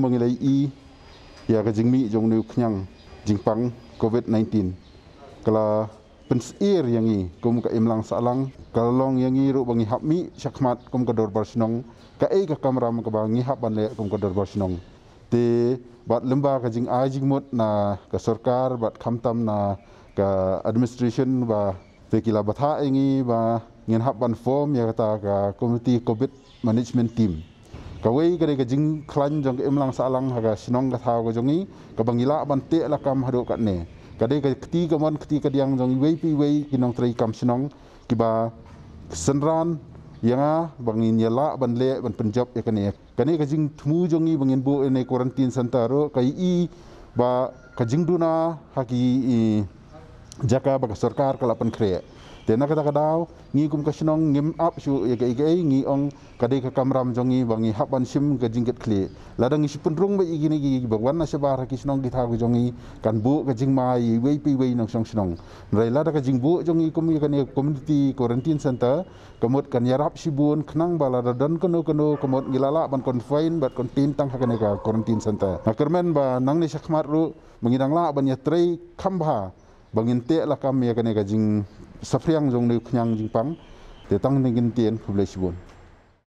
mengilai ya ka jingmi jong nu knyang jingpang COVID-19 kala pensir yang kum ka imlang salang kalong yang ru bangi hapmi syakmat kum ka dorbar sinong ka ka kamram ka bangi hapan le kum ka dorbar sinong te bat lemba ka jing ajing mut na ka sarkar bat khamtam na ka administration ba te kila batha ingi ba ngin hapan form ya kata ka committee covid management team kawai kare ka jing klan jong imlang salang haga sinong ka thaw ka jongi ka bangila ban te la kam hado kat ne kade ka keti ka mon keti ka diang jong wei pi wei kinong trai kam sinong kiba senran yanga bangin yala ban le ban penjob ya kane ka jing thmu jongi bangin bu ne quarantine center ro kai ba ka jing duna haki jaka ba sarkar kala pan kre tena kata kadau ngi kum kasinong ngim up su ya kai ngi ong kadai ka kamram jongi bangi hapan sim ka jingket kle ladang isi penrung ba igini gi bagwan na sebar ki sinong kita ku jongi kan bu ka jing mai wei pi wei nong song sinong rai lada ka jing bu jongi kum ya kan community quarantine center kamut kan yarap sibun knang bala dan kono kamut ngilala ban confine bat kontin tang hakane ka quarantine center nakermen ba nang ni sakmat ru mengidang la ban ya trei khamba bangin te la kam ya kan ka jing safriang jong ni knyang jingpang te tang ningin tien publish bun